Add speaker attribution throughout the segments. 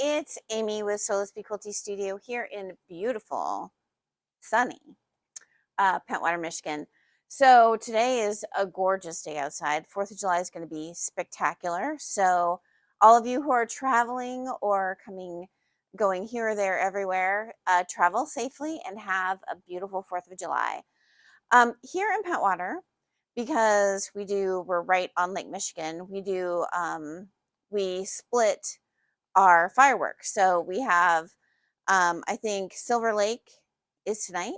Speaker 1: it's Amy with Quilty Studio here in beautiful, sunny Pentwater, Michigan. So today is a gorgeous day outside. 4th of July is going to be spectacular. So all of you who are traveling or going here or there, everywhere, travel safely and have a beautiful 4th of July. Here in Pentwater, because we're right on Lake Michigan, we split our fireworks. So we have, I think Silver Lake is tonight.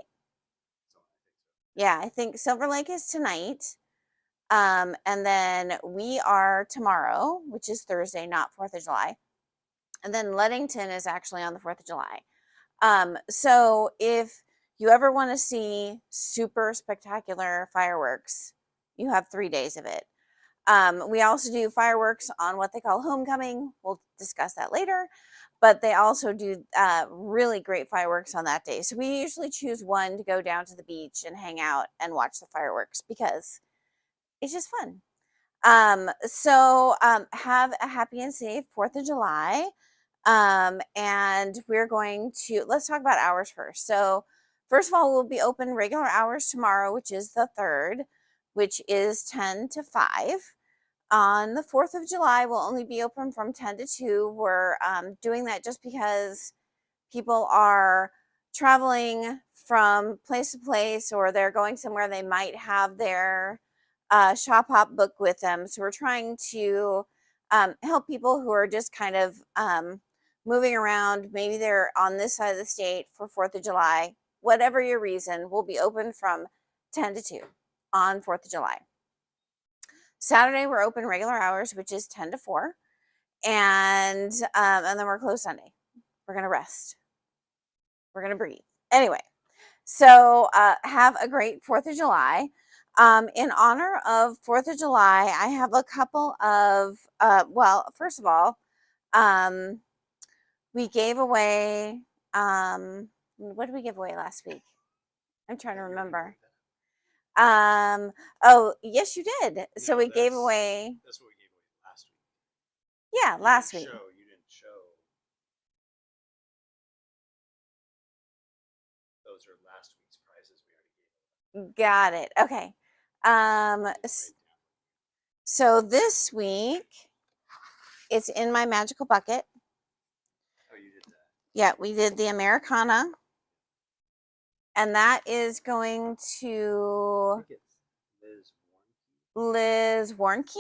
Speaker 1: Yeah, I think Silver Lake is tonight. And then we are tomorrow, which is Thursday, not 4th of July. And then Ludington is actually on the 4th of July. So if you ever want to see super spectacular fireworks, you have 3 days of it. We also do fireworks on what they call homecoming. We'll discuss that later. But they also do really great fireworks on that day. So we usually choose one to go down to the beach and hang out and watch the fireworks because it's just fun. Have a happy and safe 4th of July. And let's talk about hours first. So first of all, we'll be open regular hours tomorrow, which is the 3rd, which is 10 to 5. On the 4th of July, we'll only be open from 10 to 2. We're doing that just because people are traveling from place to place, or they're going somewhere they might have their shop hop book with them. So we're trying to help people who are just kind of moving around. Maybe they're on this side of the state for 4th of July. Whatever your reason, we'll be open from 10 to 2 on 4th of July. Saturday, we're open regular hours, which is 10 to 4. And then we're closed Sunday. We're going to rest. We're going to breathe. Anyway, so have a great 4th of July. In honor of 4th of July, I have a couple of, first of all, we gave away, what did we give away last week? I'm trying to remember. Oh, yes, you did. So we gave away.
Speaker 2: That's what we gave away last week.
Speaker 1: Yeah, last week.
Speaker 2: You didn't show. Those are last week's prizes we already gave away.
Speaker 1: Got it. Okay. So this week, it's in my magical bucket.
Speaker 2: Oh, you did that.
Speaker 1: Yeah, we did the Americana. And that is going to Liz Warnke.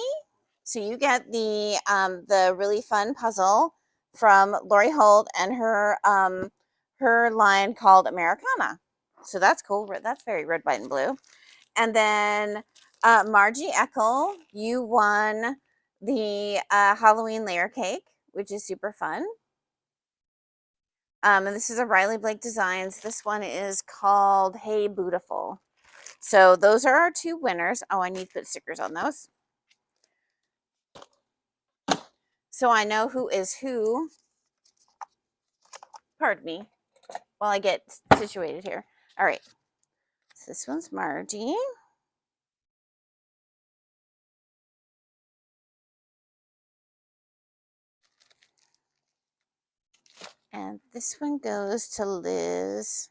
Speaker 1: So you get the really fun puzzle from Lori Holt and her line called Americana. So that's cool. That's very red, white, and blue. And then Margie Eckel, you won the Halloween layer cake, which is super fun. And this is a Riley Blake Designs. This one is called Hey Beautiful. So those are our 2 winners. Oh, I need to put stickers on those, so I know who is who. Pardon me while I get situated here. All right. So this one's Margie. And this one goes to Liz.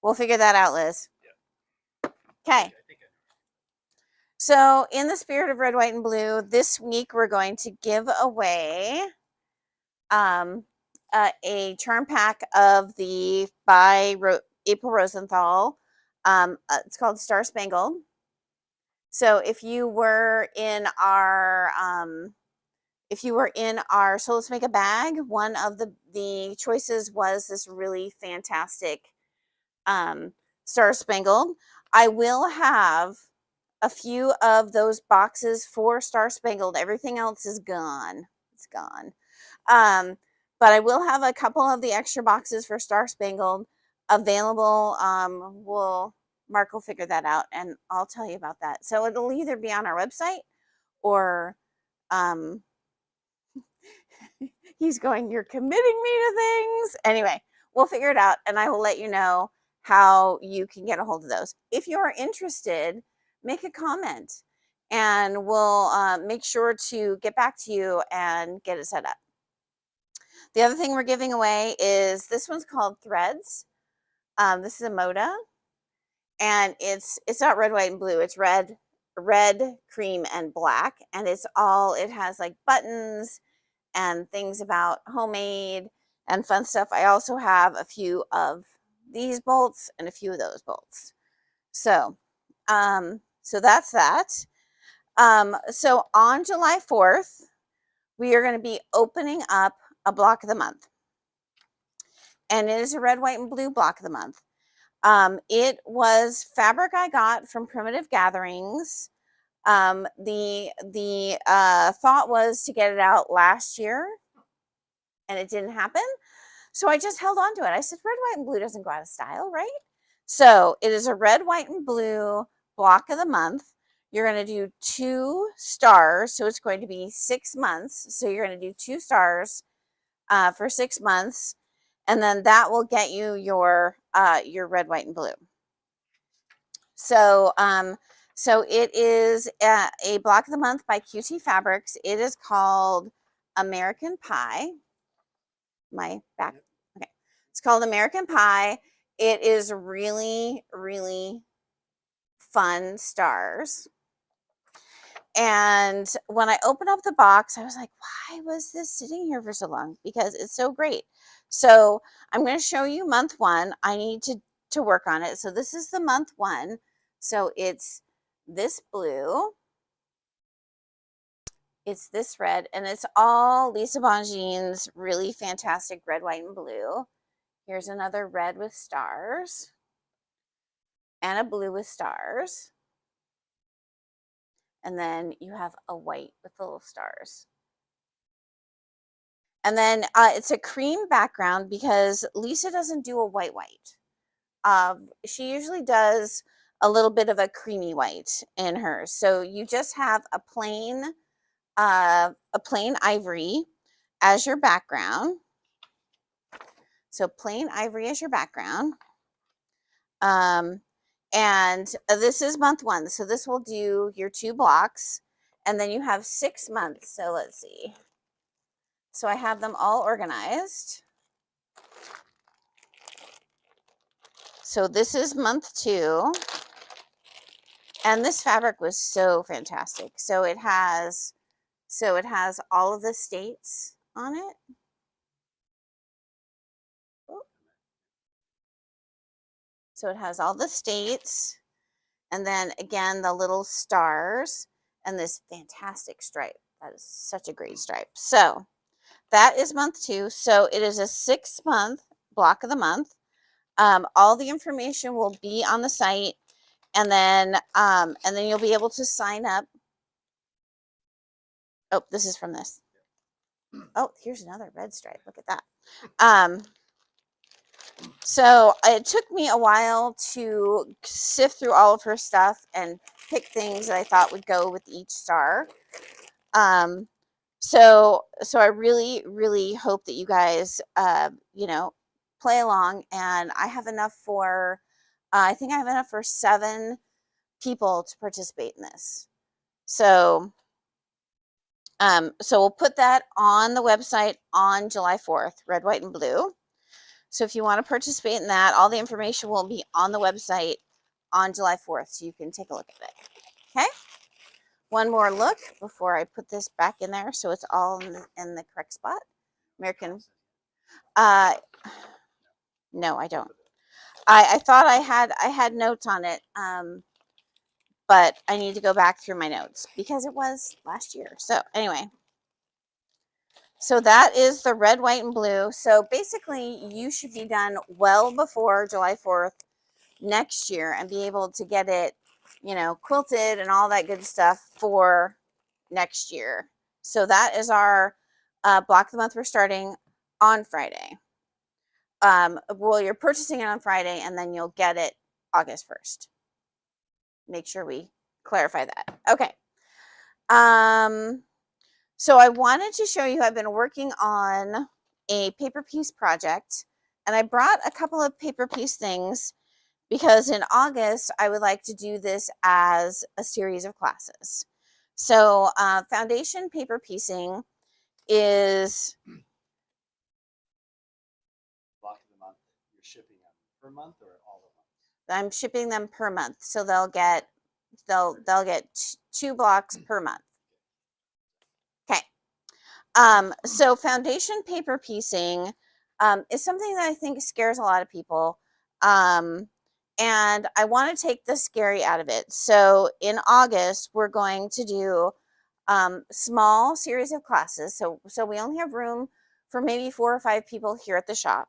Speaker 1: We'll figure that out, Liz.
Speaker 2: Yeah.
Speaker 1: Okay. So in the spirit of red, white, and blue, this week we're going to give away a charm pack of by April Rosenthal. It's called Star Spangled. So if you were in our So Let's Make a Bag, one of the choices was this really fantastic Star Spangled. I will have a few of those boxes for Star Spangled. Everything else is gone. It's gone. But I will have a couple of the extra boxes for Star Spangled available. Mark will figure that out, and I'll tell you about that. So it'll either be on our website or he's going, you're committing me to things. Anyway, we'll figure it out, and I will let you know how you can get a hold of those. If you're interested, make a comment and we'll make sure to get back to you and get it set up. The other thing we're giving away is this one's called Threads. This is a Moda, and it's not red, white, and blue. It's red, cream, and black, and it has like buttons and things about homemade and fun stuff. I also have a few of these bolts and a few of those bolts. So, so that's that. So on July 4th, we are going to be opening up a block of the month. And it is a red, white, and blue block of the month. It was fabric I got from Primitive Gatherings. The thought was to get it out last year, and it didn't happen. So I just held on to it. I said, red, white, and blue doesn't go out of style, right? So it is a red, white, and blue block of the month. You're going to do 2 stars. So it's going to be 6 months. So you're going to do 2 stars for 6 months. And then that will get you your red, white, and blue. So, so it is a block of the month by Quilty Fabrics. It is called American Pie. My back. Okay. It's called American Pie. It is really, really fun stars. And when I opened up the box, I was like, why was this sitting here for so long? Because it's so great. So I'm going to show you month 1. I need to work on it. So this is the month 1. So it's this blue. It's this red, and it's all Lisa Bonjean's really fantastic red, white, and blue. Here's another red with stars and a blue with stars. And then you have a white with little stars. And then it's a cream background because Lisa doesn't do a white. She usually does a little bit of a creamy white in hers. So you just have a plain ivory as your background. So plain ivory as your background. And this is month 1. So this will do your 2 blocks. And then you have 6 months. So let's see. So I have them all organized. So this is month 2. And this fabric was so fantastic. So it has all of the states on it. So it has all the states, and then again the little stars and this fantastic stripe. That is such a great stripe. So that is month 2. So it is a 6-month block of the month. All the information will be on the site, and then you'll be able to sign up. Oh, this is from this. Oh, here's another red stripe. Look at that. So it took me a while to sift through all of her stuff and pick things that I thought would go with each star. So I really, really hope that you guys, play along. And I have enough for, I think I have enough for 7 people to participate in this. So, so we'll put that on the website on July 4th, red, white, and blue. So if you want to participate in that, all the information will be on the website on July 4th, so you can take a look at it. Okay? One more look before I put this back in there, so it's all in the correct spot. American. No, I don't. I thought I had notes on it, but I need to go back through my notes because it was last year. So anyway. So that is the red, white, and blue. So basically, you should be done well before July 4th next year and be able to get it, quilted and all that good stuff for next year. So that is our block of the month. We're starting on Friday. Well, you're purchasing it on Friday, and then you'll get it August 1st. Make sure we clarify that. Okay. So I wanted to show you, I've been working on a paper piece project, and I brought a couple of paper piece things because in August, I would like to do this as a series of classes. So foundation paper piecing is
Speaker 2: Block of the month, you're shipping them per month or all the months?
Speaker 1: I'm shipping them per month, so they'll get 2 blocks per month. Okay. So foundation paper piecing is something that I think scares a lot of people. And I want to take the scary out of it. So in August, we're going to do small series of classes. So we only have room for maybe 4 or 5 people here at the shop.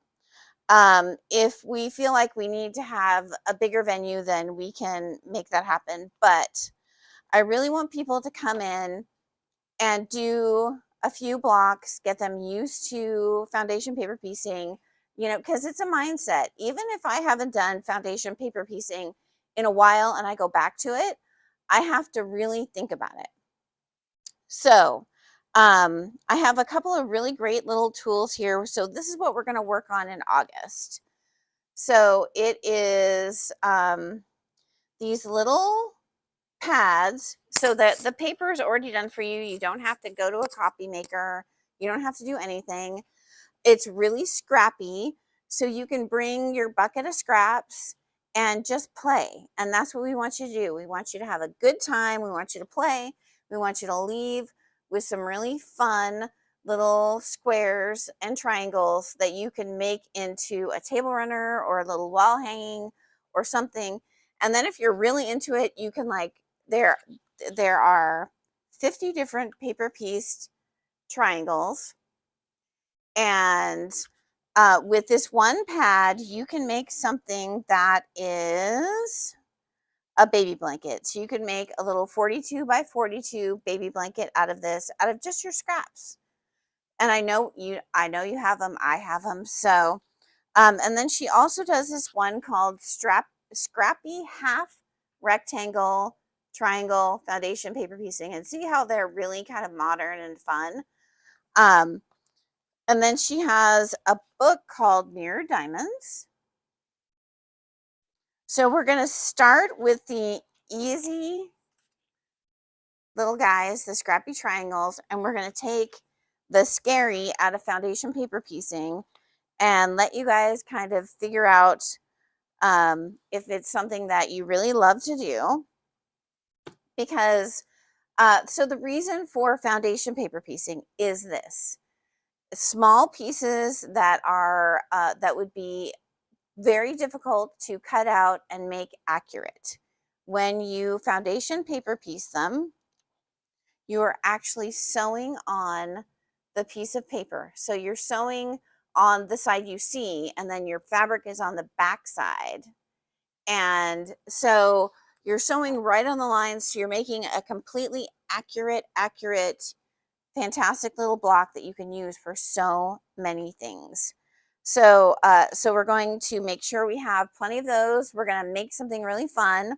Speaker 1: If we feel like we need to have a bigger venue, then we can make that happen. But I really want people to come in and do a few blocks, get them used to foundation paper piecing, because it's a mindset. Even if I haven't done foundation paper piecing in a while and I go back to it, I have to really think about it. So I have a couple of really great little tools here. So this is what we're going to work on in August. So it is these little pads, so that the paper is already done for you. You don't have to go to a copy maker. You don't have to do anything. It's really scrappy, so you can bring your bucket of scraps and just play. And that's what we want you to do. We want you to have a good time. We want you to play. We want you to leave with some really fun little squares and triangles that you can make into a table runner or a little wall hanging or something. And then if you're really into it, you can there are 50 different paper pieced triangles, and with this one pad you can make something that is a baby blanket. So you could make a little 42 by 42 baby blanket out of this, out of just your scraps. And I know you have them. I have them. So and then she also does this one called scrappy half rectangle triangle foundation paper piecing, and see how they're really kind of modern and fun. And then she has a book called Mirror Diamonds. So we're going to start with the easy little guys, the scrappy triangles, and we're going to take the scary out of foundation paper piecing and let you guys kind of figure out if it's something that you really love to do. Because so the reason for foundation paper piecing is this: small pieces that are that would be very difficult to cut out and make accurate. When you foundation paper piece them, you are actually sewing on the piece of paper. So you're sewing on the side you see, and then your fabric is on the back side. And so you're sewing right on the lines. So you're making a completely accurate, fantastic little block that you can use for so many things. So, so we're going to make sure we have plenty of those. We're going to make something really fun,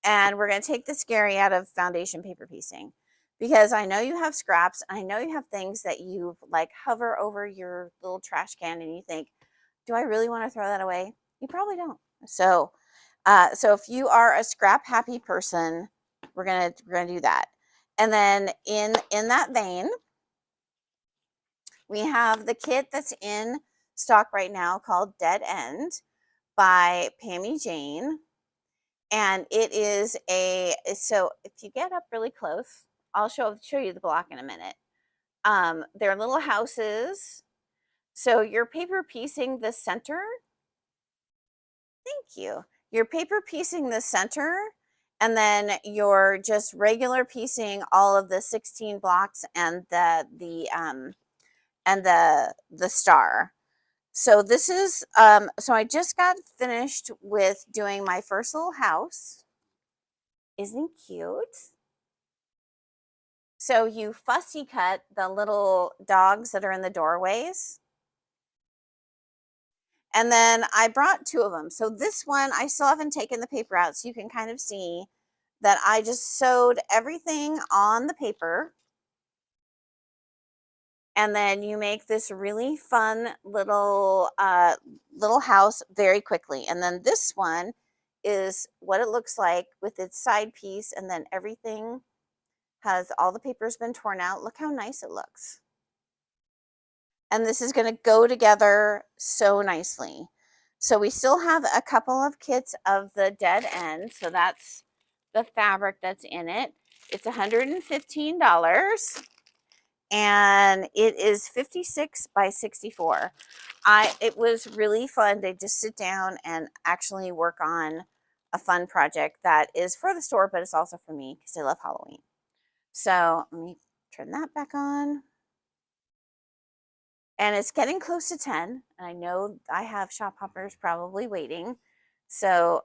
Speaker 1: and we're going to take the scary out of foundation paper piecing, because I know you have scraps. I know you have things that you hover over your little trash can and you think, do I really want to throw that away? You probably don't. So, so if you are a scrap happy person, we're gonna do that. And then in that vein, we have the kit that's in stock right now called Dead End by Pammy Jane. And it is so if you get up really close, I'll show you the block in a minute. They're little houses. So you're paper piecing the center. Thank you. You're paper piecing the center, and then you're just regular piecing all of the 16 blocks and the star. So this is so I just got finished with doing my first little house. Isn't it cute? So you fussy cut the little dogs that are in the doorways. And then I brought 2 of them. So this one, I still haven't taken the paper out, so you can kind of see that I just sewed everything on the paper. And then you make this really fun little house very quickly. And then this one is what it looks like with its side piece, and then everything Has all the papers been torn out? Look how nice it looks. And this is going to go together so nicely. So we still have a couple of kits of the dead end. So that's the fabric that's in it. It's $115 and it is 56 by 64. It was really fun to just sit down and actually work on a fun project that is for the store, but it's also for me because I love Halloween. So let me turn that back on. And it's getting close to 10. And I know I have shop hoppers probably waiting. So,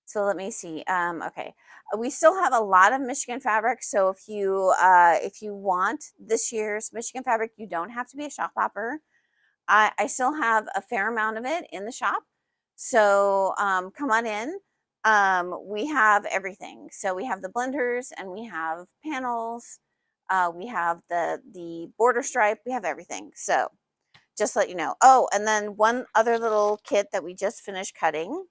Speaker 1: so let me see. Okay, we still have a lot of Michigan fabric. So if you want this year's Michigan fabric, you don't have to be a shop hopper. I still have a fair amount of it in the shop. So come on in. We have everything. So we have the blenders and we have panels. We have the border stripe. We have everything. So just let you know. Oh, and then one other little kit that we just finished cutting.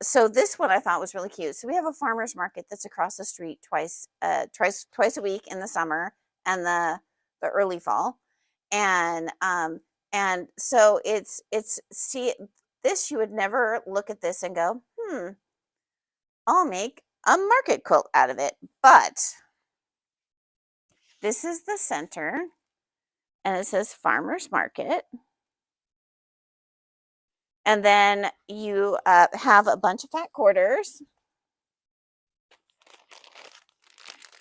Speaker 1: So this one I thought was really cute. So we have a farmer's market that's across the street twice a week in the summer and the early fall. And so see this, you would never look at this and go, I'll make a market quilt out of it. But this is the center and it says farmer's market. And then you have a bunch of fat quarters.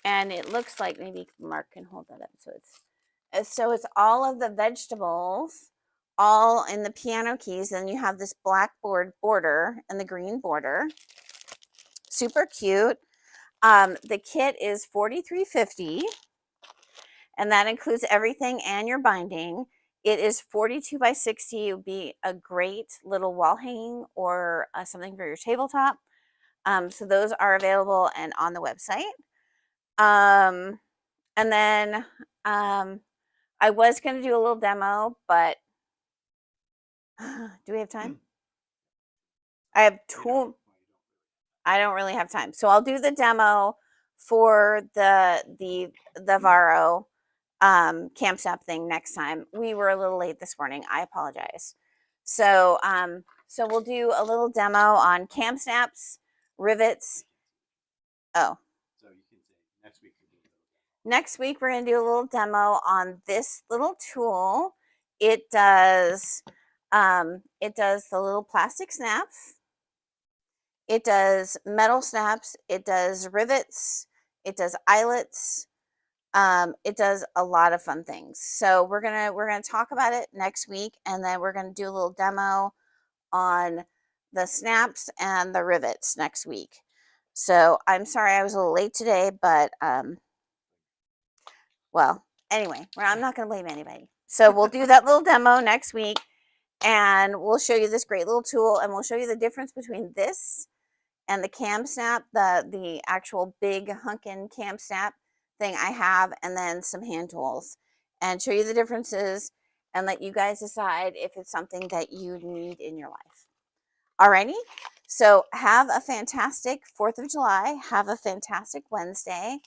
Speaker 1: And it looks like, maybe Mark can hold that up. So it's all of the vegetables all in the piano keys. And you have this blackboard border and the green border. Super cute. The kit is $43.50. And that includes everything and your binding. It is 42 by 60. It would be a great little wall hanging or something for your tabletop. So those are available and on the website. And then I was going to do a little demo, but do we have time? I have two. I don't really have time. So I'll do the demo for the Varro camp snap thing next time. We were a little late this morning. I apologize. So so we'll do a little demo on cam snaps, rivets. Oh.
Speaker 2: So you can say next week.
Speaker 1: Next week we're going to do a little demo on this little tool. It does the little plastic snaps. It does metal snaps. It does rivets. It does eyelets. It does a lot of fun things. So we're gonna talk about it next week, and then we're gonna do a little demo on the snaps and the rivets next week. So I'm sorry I was a little late today, but well, anyway, I'm not gonna blame anybody. So we'll do that little demo next week, and we'll show you this great little tool, and we'll show you the difference between this and the cam snap, the actual big hunkin' cam snap thing I have, and then some hand tools, and show you the differences and let you guys decide if it's something that you need in your life. Alrighty, so have a fantastic 4th of July. Have a fantastic Wednesday.